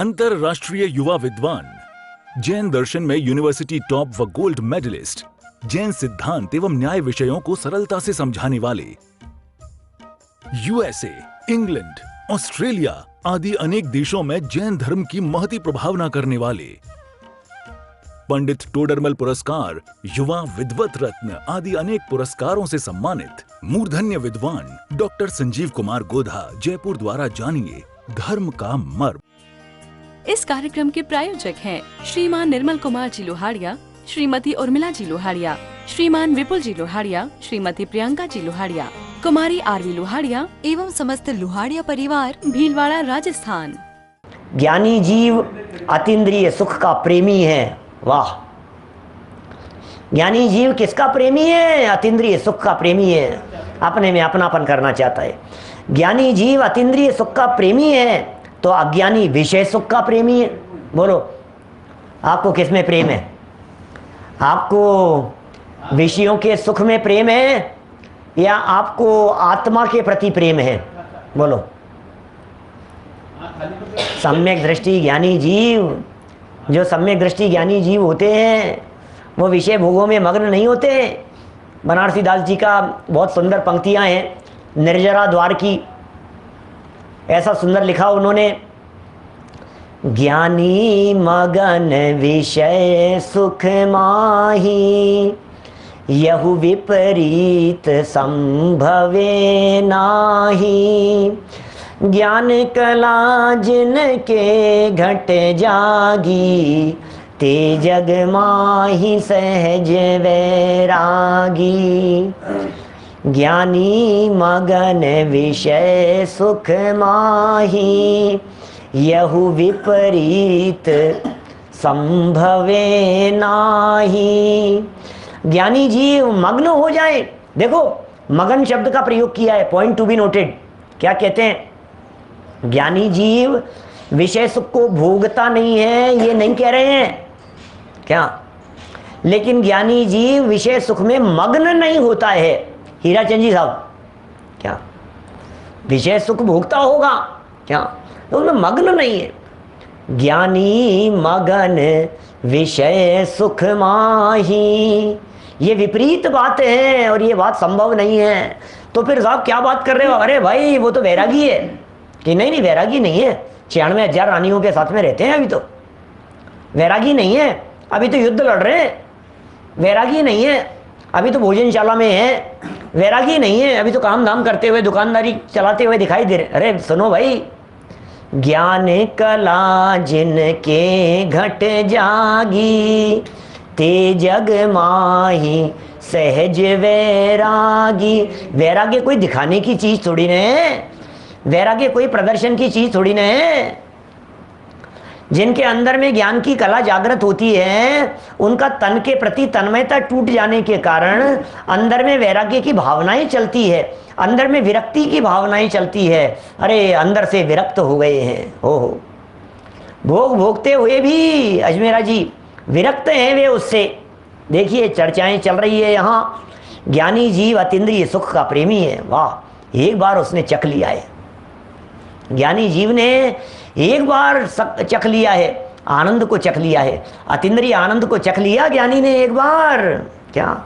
अंतरराष्ट्रीय युवा विद्वान, जैन दर्शन में यूनिवर्सिटी टॉप व गोल्ड मेडलिस्ट, जैन सिद्धांत एवं न्याय विषयों को सरलता से समझाने वाले, यूएसए, इंग्लैंड, ऑस्ट्रेलिया आदि अनेक देशों में जैन धर्म की महती प्रभावना करने वाले, पंडित टोडरमल पुरस्कार, युवा विद्वत रत्न आदि अनेक पुरस्कारों से सम्मानित मूर्धन्य विद्वान डॉक्टर संजीव कुमार गोधा जयपुर द्वारा जानिए धर्म का मर्म। इस कार्यक्रम के प्रायोजक हैं श्रीमान निर्मल कुमार जी लोहाड़िया, श्रीमती उर्मिला जी लोहाड़िया, श्रीमान विपुल जी लोहाड़िया, श्रीमती प्रियंका जी लोहाड़िया, कुमारी आरवी लोहाड़िया एवं समस्त लोहाड़िया परिवार, भीलवाड़ा, राजस्थान। ज्ञानी जीव अतीन्द्रिय सुख का प्रेमी है। वाह! ज्ञानी जीव किसका प्रेमी है? अतीन्द्रिय सुख का प्रेमी है, अपने में अपनापन करना चाहता है। ज्ञानी जीव अतीन्द्रिय सुख का प्रेमी है तो अज्ञानी विषय सुख का प्रेमी है। बोलो, आपको किस में प्रेम है? आपको विषयों के सुख में प्रेम है या आपको आत्मा के प्रति प्रेम है? बोलो। सम्यक दृष्टि ज्ञानी जीव, जो सम्यक दृष्टि ज्ञानी जीव होते हैं वो विषय भोगों में मग्न नहीं होते। बनारसी दास जी का बहुत सुंदर पंक्तियां हैं निर्जरा द्वार की। ऐसा सुंदर लिखा उन्होंने, ज्ञानी मगन विषय सुख माही, यहु विपरीत संभवे नाही। ज्ञान कला जिनके घट जागी, ते जग माही सहज वैरागी। ज्ञानी मगन विषय सुख माही, यहु विपरीत संभवे नाही। ज्ञानी जीव मग्न हो जाए। देखो, मगन शब्द का प्रयोग किया है, पॉइंट टू बी नोटेड। क्या कहते हैं? ज्ञानी जीव विषय सुख को भोगता नहीं है, ये नहीं कह रहे हैं क्या? लेकिन ज्ञानी जीव विषय सुख में मग्न नहीं होता है। हीराचंद जी साहब, क्या विषय सुख भोगता होगा क्या? तो उसमें मग्न नहीं है। ज्ञानी मगन विषय सुख माही, ये विपरीत बात है और ये बात संभव नहीं है। तो फिर साहब क्या बात कर रहे हो? अरे भाई, वो तो वैरागी है। कि नहीं नहीं, वैरागी नहीं है। 96,000 रानियों के साथ में रहते हैं, अभी तो वैरागी नहीं है। अभी तो युद्ध लड़ रहे हैं, वैरागी नहीं है। अभी तो भोजनशाला में है, वैरागी नहीं है। अभी तो काम धाम करते हुए, दुकानदारी चलाते हुए दिखाई दे रहे। अरे सुनो भाई, ज्ञान कला जिनके घट जागी, ते जग माही सहज वैरागी। वैराग्य कोई दिखाने की चीज थोड़ी न है, वैराग्य कोई प्रदर्शन की चीज थोड़ी न है। जिनके अंदर में ज्ञान की कला जागृत होती है, उनका तन के प्रति तन्मयता टूट जाने के कारण अंदर में वैराग्य की भावनाएं चलती है, अंदर में विरक्ति की भावनाएं चलती है। अरे अंदर से विरक्त हो गए हैं। हो भोग भोगते हुए भी अजमेरा जी विरक्त हैं वे उससे। देखिए चर्चाएं चल रही है यहाँ। ज्ञानी जीव अतीन्द्रिय सुख का प्रेमी है। वाह! एक बार उसने चख लिया है, ज्ञानी जीव ने एक बार चख लिया है, आनंद को चख लिया है, अतीन्द्रिय आनंद को चख लिया ज्ञानी ने एक बार। क्या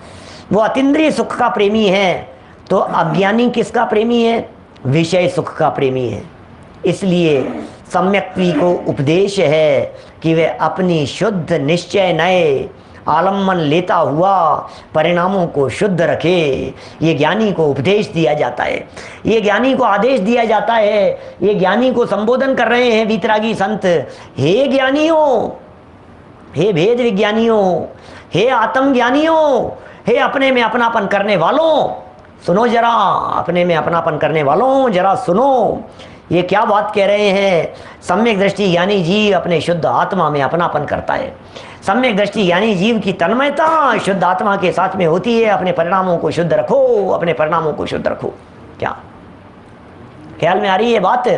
वो अतीन्द्रिय सुख का प्रेमी है? तो अज्ञानी किसका प्रेमी है? विषय सुख का प्रेमी है। इसलिए सम्यक्ति को उपदेश है कि वे अपनी शुद्ध निश्चय नए आलम्बन लेता हुआ परिणामों को शुद्ध रखे। ये ज्ञानी को उपदेश दिया जाता है, ये ज्ञानी को आदेश दिया जाता है, ये ज्ञानी को संबोधन कर रहे हैं वीतरागी संत। हे ज्ञानियों, हे भेद विज्ञानियों, हे आत्मज्ञानियों, हे अपने में अपनापन करने वालों, सुनो जरा। अपने में अपनापन करने वालों जरा सुनो, ये क्या बात कह रहे हैं। सम्यक दृष्टि ज्ञानी जीव अपने शुद्ध आत्मा में अपनापन करता है। सम्यक दृष्टि ज्ञानी जीव की तन्मयता शुद्ध आत्मा के साथ में होती है। अपने परिणामों को शुद्ध रखो, अपने परिणामों को शुद्ध रखो। क्या ख्याल में आ रही है बात?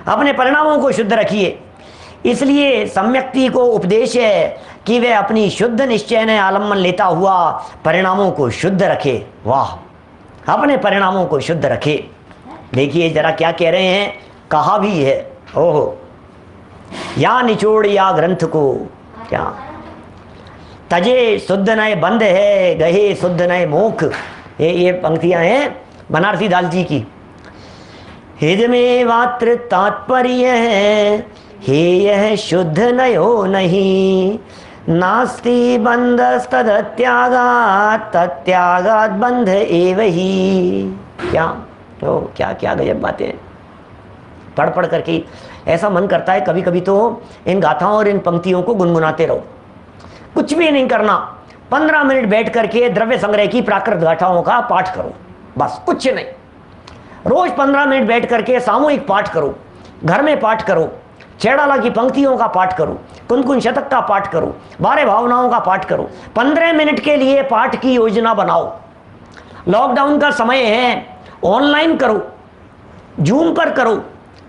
अपने परिणामों को शुद्ध रखिए। इसलिए सम्यक्ति को उपदेश है कि वे अपनी शुद्ध निश्चय ने आलम्बन लेता हुआ परिणामों को शुद्ध रखे। वाह! अपने परिणामों को शुद्ध रखे। देखिए जरा क्या कह रहे हैं, कहा भी है। ओहो, या निचोड़ या ग्रंथ को, क्या तजे शुद्ध नए बंद है, गहे शुद्ध नए मोख। ये पंक्तियां हैं बनारसी दास जी की। हिद में मात्र तात्पर्य है, हे यह शुद्ध नयो नहीं, नास्ति बंधस्तदत्यागात, तत्यागात बंध एव ही। क्या तो क्या क्या गजब बातें पढ़ पढ़ करके ऐसा मन करता है कभी कभी तो इन गाथाओं और इन पंक्तियों को गुनगुनाते रहो, कुछ भी नहीं करना, 15 मिनट बैठ करके द्रव्य संग्रह की प्राकृत गाथाओं का पाठ करो, बस कुछ नहीं। रोज 15 मिनट बैठ करके सामूहिक पाठ करो, घर में पाठ करो, छेड़ाला की पंक्तियों का पाठ करो, कुनकुन शतक का पाठ करो, 12 भावनाओं का पाठ करो। 15 मिनट के लिए पाठ की योजना बनाओ। लॉकडाउन का समय है, ऑनलाइन करो, जूम पर करो,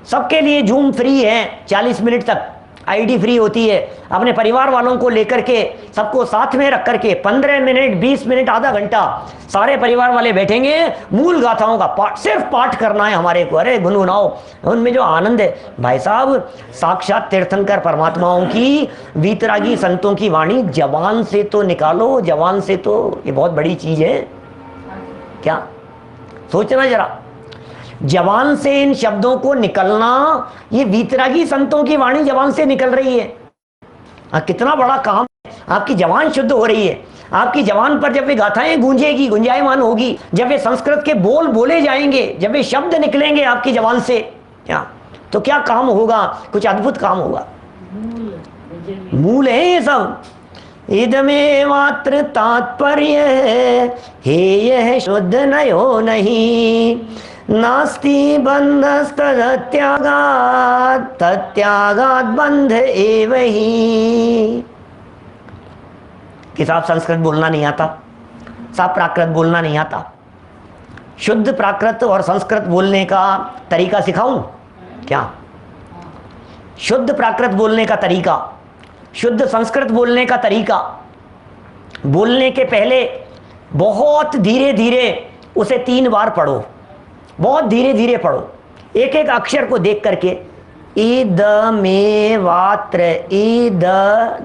सबके लिए जूम फ्री है, 40 मिनट तक आईडी फ्री होती है। अपने परिवार वालों को लेकर के सबको साथ में रख करके 15 मिनट 20 मिनट आधा घंटा सारे परिवार वाले बैठेंगे, मूल गाथाओं का पाठ, सिर्फ पाठ करना है हमारे को। अरे गुनगुनाओ, उनमें जो आनंद है भाई साहब, साक्षात तीर्थंकर परमात्माओं की, वीतरागी संतों की वाणी जबान से तो निकालो, जबान से तो ये बहुत बड़ी चीज है। क्या सोचना जरा, जबान से इन शब्दों को निकलना, ये वीतरागी संतों की वाणी जबान से निकल रही है। कितना बड़ा काम है, आपकी जबान शुद्ध हो रही है। आपकी जबान पर जब वे गाथाएं गूंजेगी, गुंजायमान होगी, जब वे संस्कृत के बोल बोले जाएंगे, जब वे शब्द निकलेंगे आपकी जबान से, क्या तो क्या काम होगा, कुछ अद्भुत काम होगा। मूल है ये सब। इदमे मात्र तात्पर्य है, हे यह शुद्ध नयो नहीं, नास्ति बंधस्तदत्यागात, तत्यागात बंध एव ही। कि साहब संस्कृत बोलना नहीं आता, साहब प्राकृत बोलना नहीं आता, शुद्ध प्राकृत और संस्कृत बोलने का तरीका सिखाऊं क्या? शुद्ध प्राकृत बोलने का तरीका, शुद्ध संस्कृत बोलने का तरीका, बोलने के पहले बहुत धीरे धीरे उसे 3 बार पढ़ो, बहुत धीरे धीरे पढ़ो, एक एक अक्षर को देख करके। ई द मे वात्र, ई द,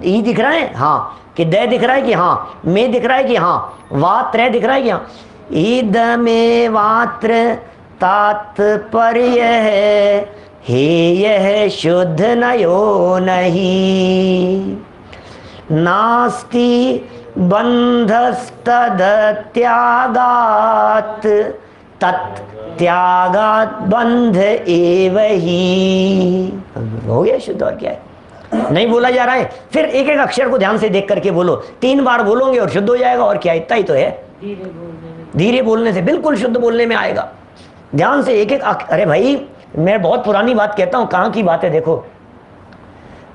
ई दिख रहा है हाँ, कि द दिख रहा है कि हाँ, मे दिख रहा है कि हाँ, वात्र दिख रहा है कि हाँ। ई द मे वात्र तात्पर्य है, हे यह शुद्ध नयो नहीं, नास्ति बंधस्तदत्यागात, तत्यागात बंध एव ही। हो गया शुद्ध, और क्या है, नहीं बोला जा रहा है। फिर एक एक अक्षर को ध्यान से देख करके बोलो, 3 बार बोलोगे और शुद्ध हो जाएगा, और क्या, इतना ही तो है। धीरे बोलने से बिल्कुल शुद्ध बोलने में आएगा। ध्यान से एक एक अरे भाई, मैं बहुत पुरानी बात कहता हूं, कहां की बात है देखो,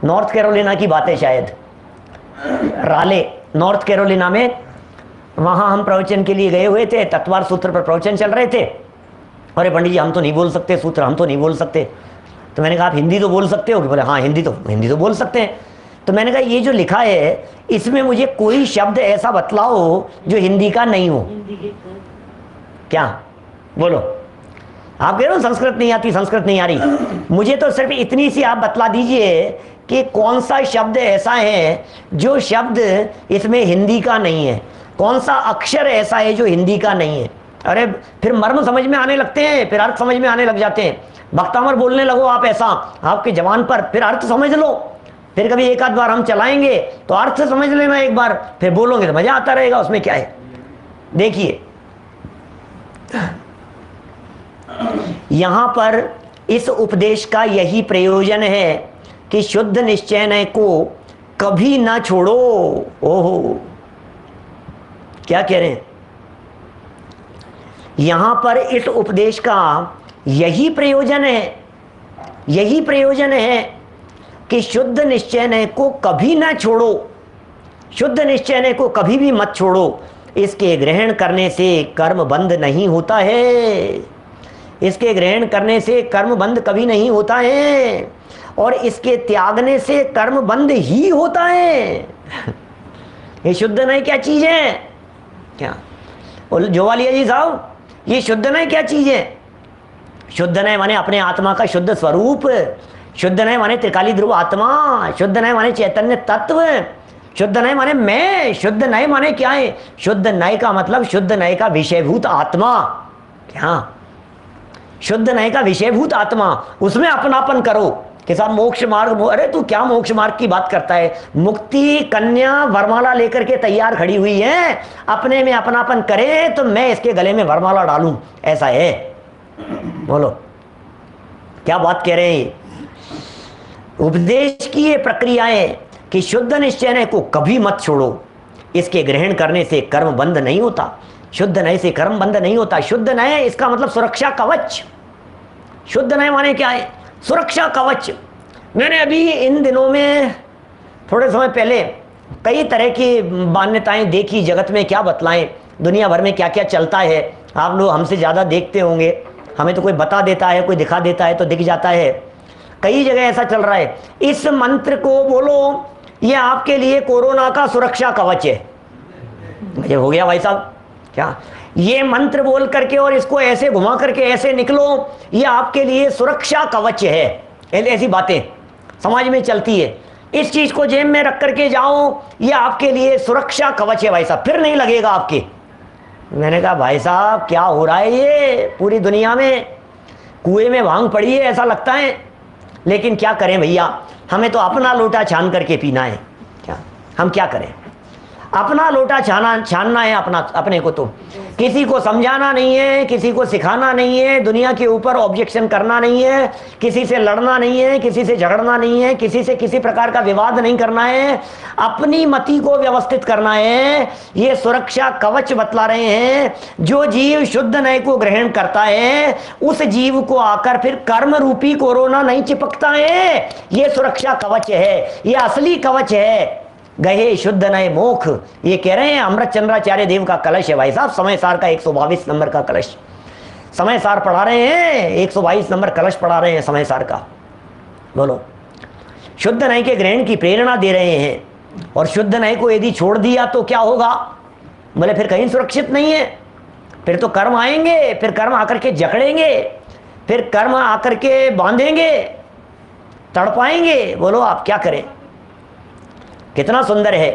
नॉर्थ कैरोलिना की बात है शायद, राले नॉर्थ कैरोलिना में, वहां हम प्रवचन के लिए गए हुए थे, तत्वार सूत्र पर प्रवचन चल रहे थे। अरे पंडित जी हम तो नहीं बोल सकते सूत्र, हम तो नहीं बोल सकते। तो मैंने कहा आप हिंदी तो बोल सकते हो? बोले हाँ हिंदी तो बोल सकते हैं। तो मैंने कहा ये जो लिखा है इसमें मुझे कोई शब्द ऐसा बतलाओ जो हिंदी का नहीं हो। क्या बोलो, आप कह रहे हो संस्कृत नहीं आती, संस्कृत नहीं आ रही, मुझे तो सिर्फ इतनी सी आप बतला दीजिए कि कौन सा शब्द ऐसा है जो शब्द इसमें हिंदी का नहीं है, कौन सा अक्षर ऐसा है जो हिंदी का नहीं है। अरे फिर मर्म समझ में आने लगते हैं, फिर अर्थ समझ में आने लग जाते हैं। बख्तावर बोलने लगो आप ऐसा आपके जवान पर, फिर अर्थ समझ लो, फिर कभी एक आध बार हम चलाएंगे तो अर्थ समझ लेना एक बार, फिर बोलोगे तो मजा आता रहेगा, उसमें क्या है। देखिए यहां पर इस उपदेश का यही प्रयोजन है कि शुद्ध निश्चय को कभी ना छोड़ो। ओहो क्या कह रहे हैं, यहां पर इस उपदेश का यही प्रयोजन है, यही प्रयोजन है कि शुद्ध निश्चय को कभी ना छोड़ो, शुद्ध निश्चय को कभी भी मत छोड़ो। इसके ग्रहण करने से कर्म बंद नहीं होता है, इसके ग्रहण करने से कर्म बंद कभी नहीं होता है, और इसके त्यागने से कर्म बंद ही होता है। ये शुद्ध नहीं क्या चीज है, क्या जोवालिया जी साहब, ये शुद्ध नहीं क्या चीज है। शुद्ध नहीं माने अपने आत्मा का शुद्ध स्वरूप, शुद्ध नय माने त्रिकाली ध्रुव आत्मा, शुद्ध नय माने चैतन्य तत्व, शुद्ध नय माने मैं, शुद्ध नय माने क्या है? शुद्ध नय का मतलब शुद्ध नय का विषयभूत आत्मा। क्या? शुद्ध नय का विषयभूत आत्मा, उसमें अपनापन करो कि साहब मोक्ष मार्ग, अरे तू क्या मोक्ष मार्ग की बात करता है? मुक्ति कन्या वरमाला लेकर के तैयार खड़ी हुई है, अपने में अपनापन करे तो मैं इसके गले में वरमाला डालूं, ऐसा है। बोलो क्या बात कह रहे हैं? उपदेश की ये प्रक्रिया है कि शुद्ध निश्चय को कभी मत छोड़ो, इसके ग्रहण करने से कर्म बंद नहीं होता, शुद्ध नय से कर्म बंद नहीं होता। शुद्ध नय इसका मतलब सुरक्षा कवच। शुद्ध नय माने क्या है? सुरक्षा कवच। मैंने अभी इन दिनों में थोड़े समय पहले कई तरह की मान्यताएं देखी, जगत में क्या बतलाएं, दुनिया भर में क्या क्या चलता है। आप लोग हमसे ज़्यादा देखते होंगे, हमें तो कोई बता देता है, कोई दिखा देता है तो दिख जाता है। कई जगह ऐसा चल रहा है, इस मंत्र को बोलो, ये आपके लिए कोरोना का सुरक्षा कवच है। ये हो गया भाई साहब क्या? ये मंत्र बोल करके और इसको ऐसे घुमा करके ऐसे निकलो, ये आपके लिए सुरक्षा कवच है। ऐसी बातें समाज में चलती है। इस चीज को जेब में रख करके जाओ, ये आपके लिए सुरक्षा कवच है भाई साहब, फिर नहीं लगेगा आपके। मैंने कहा भाई साहब क्या हो रहा है? ये पूरी दुनिया में कुएं में भांग पड़ी है ऐसा लगता है। लेकिन क्या करें भैया, हमें तो अपना लोटा छान करके पीना है। क्या हम क्या करें? अपना लोटा छानना है अपना, अपने को तो किसी को समझाना नहीं है, किसी को सिखाना नहीं है, दुनिया के ऊपर ऑब्जेक्शन करना नहीं है, किसी से लड़ना नहीं है, किसी से झगड़ना नहीं है, किसी से किसी प्रकार का विवाद नहीं करना है, अपनी मति को व्यवस्थित करना है। ये सुरक्षा कवच बतला रहे हैं। जो जीव शुद्ध नय को ग्रहण करता है उस जीव को आकर फिर कर्म रूपी कोरोना नहीं चिपकता है। ये सुरक्षा कवच है, ये असली कवच है। गहे शुद्ध नय मोख, ये कह रहे हैं अमृत चंद्राचार्य देव का कलश है भाई साहब, समय सार का 122 नंबर का कलश। समय सार पढ़ा रहे हैं, 122 नंबर कलश पढ़ा रहे हैं समय सार का। बोलो शुद्ध नय के ग्रहण की प्रेरणा दे रहे हैं। और शुद्ध नय को यदि छोड़ दिया तो क्या होगा? बोले फिर कहीं सुरक्षित नहीं है, फिर तो कर्म आएंगे, फिर कर्म आकर के जकड़ेंगे, फिर कर्म आकर के बांधेंगे, तड़पाएंगे। बोलो आप क्या करें? कितना सुंदर है।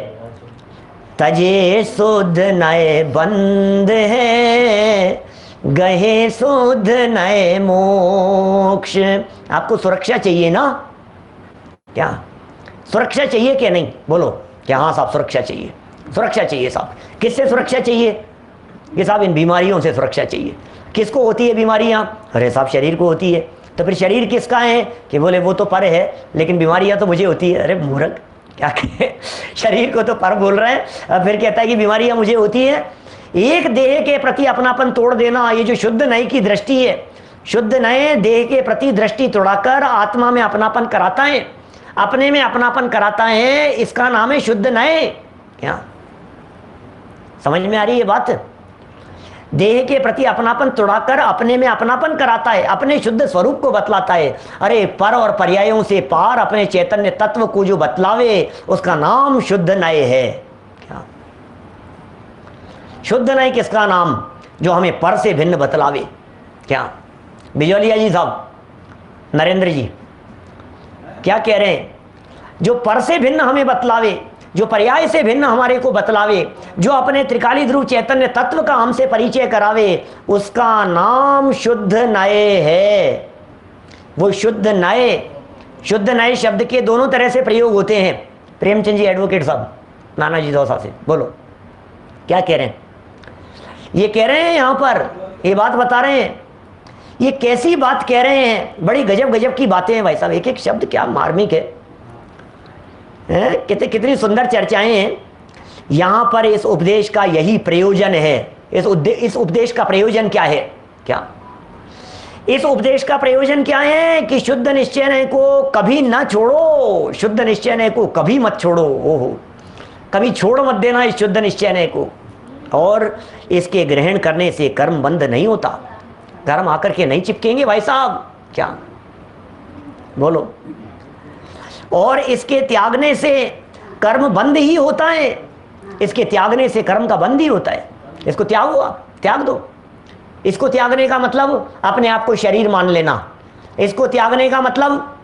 तजे शुद्ध नय बंद है, गहे शुद्ध नय मोक्ष। आपको सुरक्षा चाहिए ना? क्या सुरक्षा चाहिए क्या नहीं? बोलो क्या? हाँ साहब सुरक्षा चाहिए, सुरक्षा चाहिए साहब। किससे सुरक्षा चाहिए? कि साहब इन बीमारियों से सुरक्षा चाहिए। किसको होती है बीमारियां? अरे साहब शरीर को होती है। तो फिर शरीर किसका है? कि बोले वो तो पर है, लेकिन बीमारियां तो मुझे होती है। अरे मूर्ख, क्या कहे? शरीर को तो पर बोल रहे हैं, फिर कहता है कि बीमारियां मुझे होती है। एक देह के प्रति अपनापन तोड़ देना, ये जो शुद्ध नय की दृष्टि है, शुद्ध नय देह के प्रति दृष्टि तोड़ाकर आत्मा में अपनापन कराता है, अपने में अपनापन कराता है, इसका नाम है शुद्ध नय। क्या समझ में आ रही है बात? देह के प्रति अपनापन तोड़ाकर अपने में अपनापन कराता है, अपने शुद्ध स्वरूप को बतलाता है। अरे पर और पर्यायों से पार अपने चैतन्य तत्व को जो बतलावे उसका नाम शुद्ध नय है। क्या शुद्ध नय किसका नाम? जो हमें पर से भिन्न बतलावे। क्या बिजौलिया जी साहब, नरेंद्र जी क्या कह रहे हैं? जो पर से भिन्न हमें बतलावे, जो पर्याय से भिन्न हमारे को बतलावे, जो अपने त्रिकाली ध्रुव चैतन्य तत्व का हमसे परिचय करावे, उसका नाम शुद्ध नय है। वो शुद्ध नय, शुद्ध नय शब्द के दोनों तरह से प्रयोग होते हैं। प्रेमचंद जी एडवोकेट साहब नानाजी दौसा से, बोलो क्या कह रहे हैं? ये कह रहे हैं यहां पर, ये बात बता रहे हैं। ये कैसी बात कह रहे हैं? बड़ी गजब गजब की बातें हैं भाई साहब, एक एक शब्द क्या मार्मिक है। कितनी सुंदर चर्चाएं हैं यहां पर। इस उपदेश का यही प्रयोजन है। इस उपदेश का प्रयोजन क्या है? क्या इस उपदेश का प्रयोजन क्या है? कि शुद्ध निश्चय को कभी ना छोड़ो, शुद्ध निश्चय को कभी मत छोड़ो। ओहो, कभी छोड़ मत देना इस शुद्ध निश्चय को। और इसके ग्रहण करने से कर्म बंद नहीं होता, कर्म आकर के नहीं चिपकेंगे भाई साहब। क्या बोलो? और इसके त्यागने से कर्म बंद ही होता है, इसके त्यागने से कर्म का बंद ही होता है। इसको त्यागो, आप त्याग दो। इसको त्यागने का मतलब अपने आप को शरीर मान लेना, इसको त्यागने का मतलब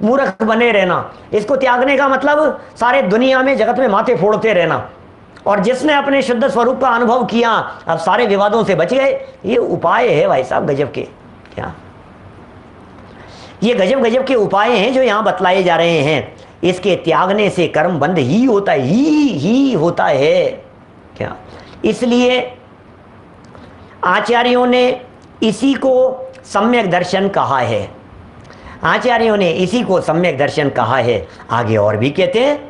मूर्ख बने रहना। इसको त्यागने का मतलब सारे दुनिया में जगत में माथे फोड़ते रहना। और जिसने अपने शुद्ध स्वरूप का अनुभव किया अब सारे विवादों से बच गए। ये उपाय है भाई साहब गजब के। क्या ये गजब गजब के उपाय हैं जो यहां बतलाए जा रहे हैं। इसके त्यागने से कर्म बंद ही होता है, ही होता है। क्या इसलिए आचार्यों ने इसी को सम्यक दर्शन कहा है। आचार्यों ने इसी को सम्यक दर्शन कहा है। आगे और भी कहते हैं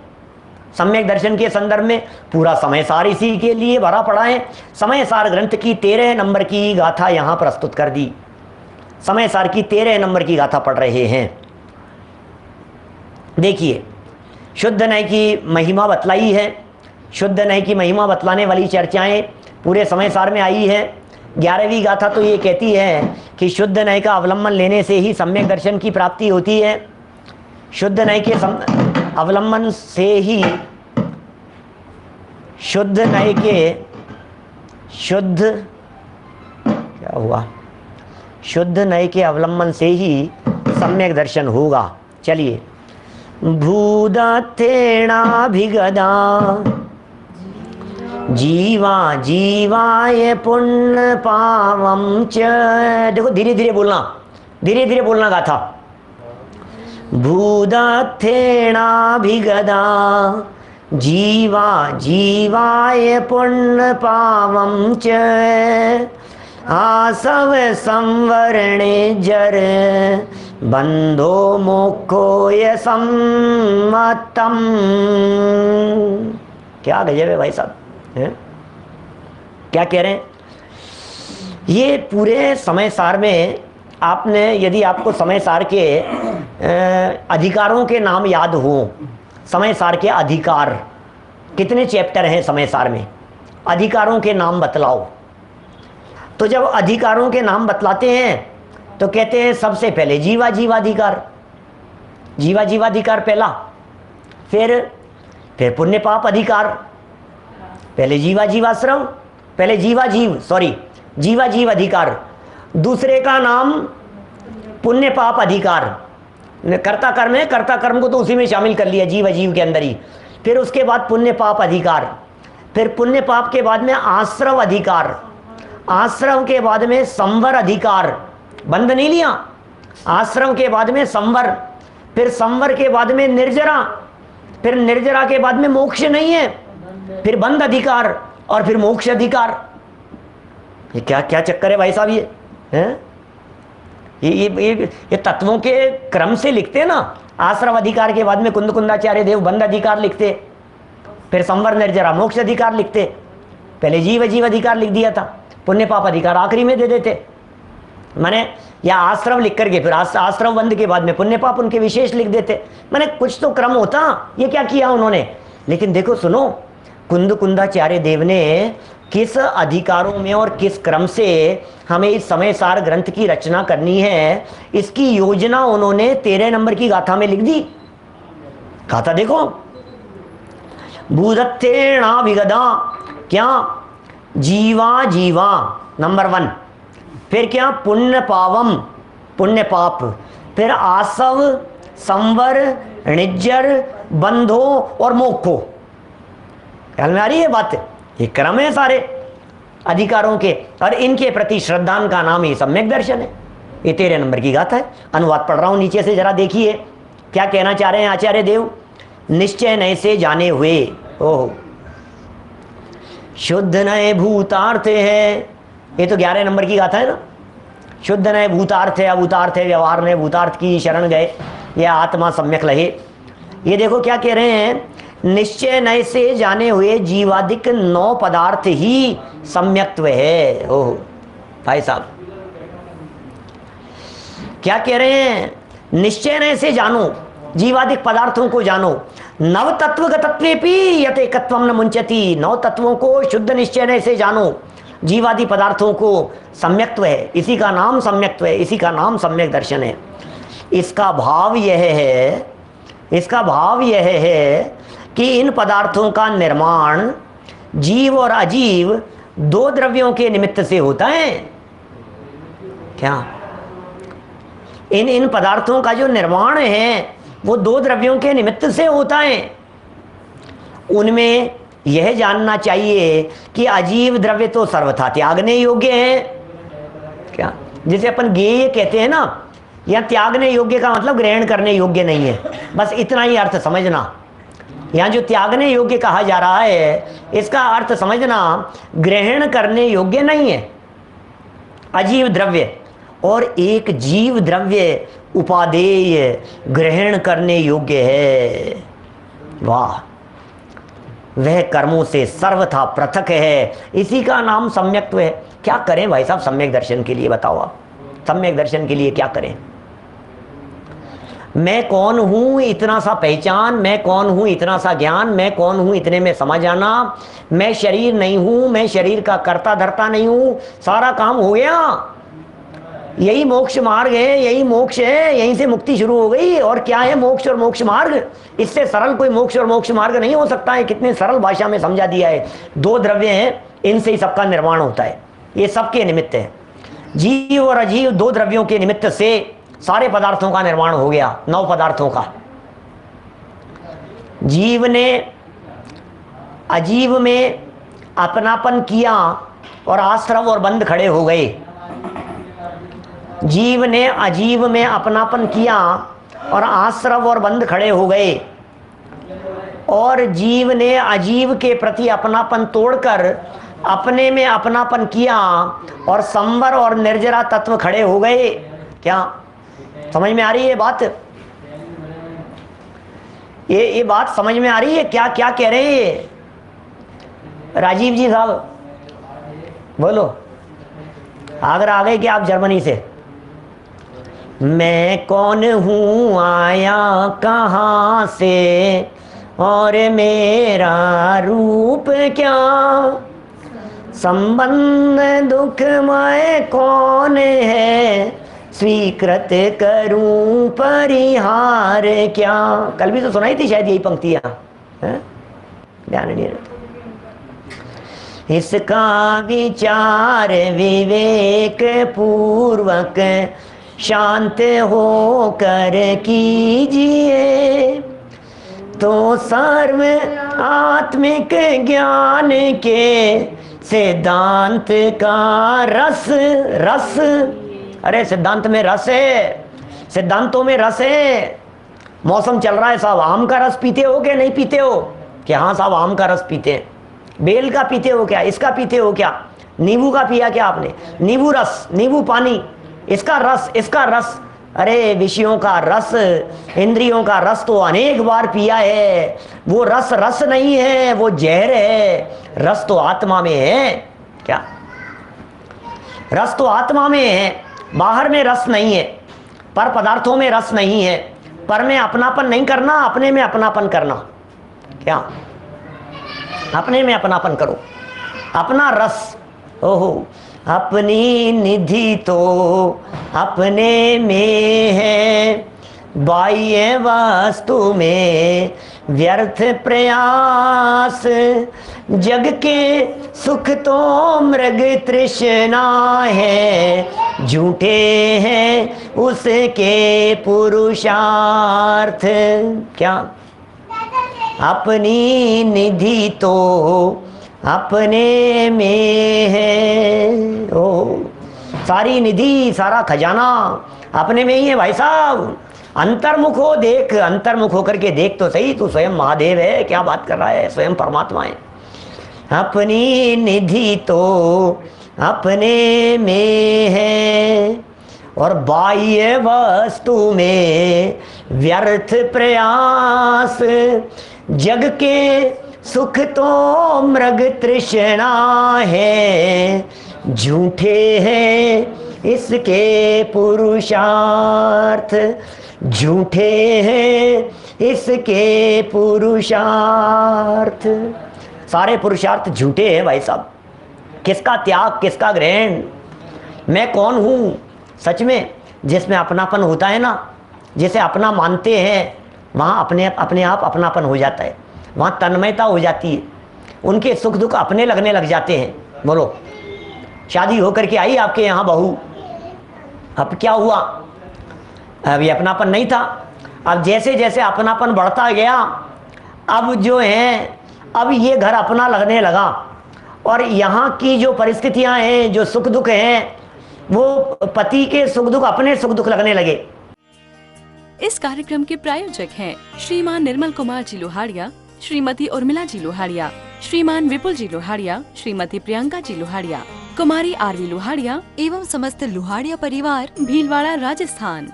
सम्यक दर्शन के संदर्भ में। पूरा समय सार इसी के लिए भरा पड़ा है। समय सार ग्रंथ की 13 नंबर की गाथा यहां प्रस्तुत कर दी। समय सार की 13 नंबर की गाथा पढ़ रहे हैं। देखिए शुद्ध नय की महिमा बतलाई है। शुद्ध नय की महिमा बतलाने वाली चर्चाएं पूरे समय सार में आई है। 11वीं गाथा तो ये कहती है कि शुद्ध नय का अवलंबन लेने से ही सम्यक दर्शन की प्राप्ति होती है। शुद्ध नय के अवलंबन से ही शुद्ध नय के शुद्ध नय के अवलंबन से ही सम्यक दर्शन होगा। चलिए भूदत्थेणाभिगदा जीवाय पुण्य पावम च। देखो धीरे धीरे बोलना गाथा। भूदत्थेणाभिगदा जीवाय पुण्य पावम च आसव संवरणे जर बंधो मोक्षो सम्मतम। क्या गजब है भाई साहब, क्या कह रहे हैं। ये पूरे समय सार में आपने यदि आपको समय सार के अधिकारों के नाम याद हो, समय सार के अधिकार कितने चैप्टर हैं समय सार में, अधिकारों के नाम बतलाओ। तो जब अधिकारों के नाम बतलाते हैं तो कहते हैं सबसे पहले जीवाधिकार पहला, फिर पुण्य पाप अधिकार, पहले जीवाश्रम, पहले जीवाजीव अधिकार, दूसरे का नाम पुण्य पाप अधिकार। कर्ता कर्म है, कर्ता कर्म को तो उसी में शामिल कर लिया जीव के अंदर ही। फिर उसके बाद पुण्य पाप अधिकार, फिर पुण्य पाप के बाद में आश्रव अधिकार, आश्रम के बाद में संवर अधिकार, बंद नहीं लिया, आश्रम के बाद में संवर, फिर संवर के बाद में निर्जरा, फिर निर्जरा के बाद में मोक्ष नहीं है, फिर बंद अधिकार और फिर मोक्ष अधिकार। ये क्या क्या चक्कर है भाई साहब। ये हैं ये तत्वों के क्रम से लिखते हैं ना। आश्रम अधिकार के बाद में कुंदाचार्य देव बंद अधिकार लिखते, फिर संवर निर्जरा मोक्ष अधिकार लिखते। पहले जीव अधिकार लिख दिया था, पुण्य पाप अधिकार आखिरी में दे देते। माने या आश्रम लिख करके फिर आश्रम बंद के बाद में पुण्य पाप उनके विशेष लिख देते। माने कुछ तो क्रम होता। ये क्या किया उन्होंने। लेकिन देखो सुनो, कुंदाचार्य देव ने किस अधिकारों में और किस क्रम से हमें इस समय सार ग्रंथ की रचना करनी है, इसकी योजना उन्होंने 13 नंबर की गाथा में लिख दी। गाथा देखो, भूदत्थेणाभिगदा, क्या जीवा नंबर 1, फिर क्या पुण्य पावम, पुण्य पाप, फिर आसव संवर निज्जर बंधो और मोक्षो। ख्याल में आ रही है बात। ये क्रम है सारे अधिकारों के, और इनके प्रति श्रद्धा का नाम ही सम्यक दर्शन है। ये 13 नंबर की गाथा है। अनुवाद पढ़ रहा हूं नीचे से, जरा देखिए क्या कहना चाह रहे हैं आचार्य देव। निश्चय नय से जाने हुए, ओह शुद्ध नय भूतार्थ है। ये तो 11 नंबर की गाथा है ना। शुद्ध नय भूतार्थ है, अभूतार्थ है, व्यवहार ने भूतार्थ की शरण गए, यह आत्मा सम्यक लहे। ये देखो क्या कह रहे हैं, निश्चय नय से जाने हुए जीवादिक 9 पदार्थ ही सम्यक्त्व है। ओह भाई साहब क्या कह रहे हैं, निश्चय नय से जानो, जीवादिक पदार्थों को जानो। नव तत्व तत्वेपि यत एकत्वम न मुंचति। 9 तत्वों को शुद्ध निश्चय नय से जानो, जीवादि पदार्थों को सम्यक्त्व है, इसी का नाम सम्यक्त्व है, इसी का नाम सम्यक दर्शन है। इसका भाव यह है कि इन पदार्थों का निर्माण जीव और अजीव 2 द्रव्यों के निमित्त से होता है। क्या इन इन पदार्थों का जो निर्माण है वो दो द्रव्यों के निमित्त से होता है। उनमें यह जानना चाहिए कि अजीव द्रव्य तो सर्वथा त्यागने योग्य है। क्या जिसे अपन गेय कहते हैं ना, या त्यागने योग्य का मतलब ग्रहण करने योग्य नहीं है, बस इतना ही अर्थ समझना। यहाँ जो त्यागने योग्य कहा जा रहा है इसका अर्थ समझना ग्रहण करने योग्य नहीं है अजीव द्रव्य, और एक जीव द्रव्य उपादेय ग्रहण करने योग्य है। वाह, वह कर्मों से सर्वथा पृथक है, इसी का नाम सम्यक्त्व है। क्या करें भाई साहब सम्यक दर्शन के लिए, बताओ आप सम्यक दर्शन के लिए क्या करें? मैं कौन हूं इतना सा पहचान, मैं कौन हूं इतना सा ज्ञान, मैं कौन हूं इतने में समझ आना, मैं शरीर नहीं हूं, मैं शरीर का कर्ता धर्ता नहीं हूं, सारा काम हो गया। यही मोक्ष मार्ग है, यही मोक्ष है, यहीं से मुक्ति शुरू हो गई। और क्या है मोक्ष और मोक्ष मार्ग? इससे सरल कोई मोक्ष और मोक्ष मार्ग नहीं हो सकता है। कितने सरल भाषा में समझा दिया है। दो द्रव्य हैं, इनसे ही सबका निर्माण होता है, ये सबके निमित्त है। जीव और अजीव दो द्रव्यों के निमित्त से सारे पदार्थों का निर्माण हो गया, 9 पदार्थों का। जीव ने अजीव में अपनापन किया और आश्रव और बंध खड़े हो गए। जीव ने अजीव में अपनापन किया और आश्रव और बंध खड़े हो गए, और जीव ने अजीव के प्रति अपनापन तोड़कर अपने में अपनापन किया और संवर और निर्जरा तत्व खड़े हो गए। क्या समझ में आ रही है बात? ये बात समझ में आ रही है? क्या क्या कह रहे हैं ये? राजीव जी साहब बोलो, आगरा आ गए क्या आप जर्मनी से? मैं कौन हूँ, आया कहाँ से, और मेरा रूप क्या, संबंध दुखमय कौन है, स्वीकृत करूं परिहार क्या। कल भी तो सुनाई थी शायद यही पंक्तियां, ध्यान नहीं रहता। इसका विचार विवेक पूर्वक शांत होकर कीजिए, तो सर्व आत्मिक ज्ञान के सिद्धांत का रस रस, अरे सिद्धांत में रस है, सिद्धांतों में रस है। मौसम चल रहा है साहब, आम का रस पीते हो क्या नहीं पीते हो? कि हाँ साहब आम का रस पीते हैं। बेल का पीते हो क्या? इसका पीते हो क्या? नींबू का पिया क्या आपने? नींबू रस, नींबू पानी, इसका रस, इसका रस। अरे विषयों का रस, इंद्रियों का रस तो अनेक बार पिया है। वो रस रस नहीं है, वो जहर है। रस तो आत्मा में है। क्या रस तो आत्मा में है, बाहर में रस नहीं है, पर पदार्थों में रस नहीं है। पर में अपनापन नहीं करना, अपने में अपनापन करना। क्या अपने में अपनापन करो, अपना रस। ओहो, अपनी निधि तो अपने में है, बाह्य वस्तु में व्यर्थ प्रयास, जग के सुख तो मृग तृष्णा है, झूठे हैं उसके पुरुषार्थ। क्या अपनी निधि तो अपने में है। ओ सारी निधि, सारा खजाना अपने में ही है भाई साहब। अंतर्मुख हो, देख, अंतर्मुख होकर के देख तो सही, तू स्वयं महादेव है। क्या बात कर रहा है, स्वयं परमात्मा है। अपनी निधि तो अपने में है, और बाह्य वस्तु में व्यर्थ प्रयास, जग के सुख तो मृग तृष्णा है, झूठे हैं इसके पुरुषार्थ, झूठे हैं इसके पुरुषार्थ। सारे पुरुषार्थ झूठे हैं भाई साहब। किसका त्याग, किसका ग्रहण? मैं कौन हूं सच में, जिसमें अपनापन होता है ना, जिसे अपना मानते हैं, वहां अपने आप अपनापन हो जाता है, वहां तन्मयता हो जाती है, उनके सुख दुख अपने लगने लग जाते हैं। बोलो, शादी होकर के आई आपके यहाँ बहू, अब क्या हुआ? अभी अपनापन नहीं था। अब जैसे जैसे अपनापन बढ़ता गया, अब जो है अब ये घर अपना लगने लगा, और यहाँ की जो परिस्थितियां हैं, जो सुख दुख हैं, वो पति के सुख दुख अपने सुख दुख लगने लगे। इस कार्यक्रम के प्रायोजक हैं श्रीमान निर्मल कुमार जी लोहाड़िया, श्रीमती उर्मिला जी लोहाड़िया, श्रीमान विपुल जी लोहाड़िया, श्रीमती प्रियंका जी लोहाड़िया, कुमारी आरवी लोहाड़िया एवं समस्त लोहाड़िया परिवार, भीलवाड़ा, राजस्थान।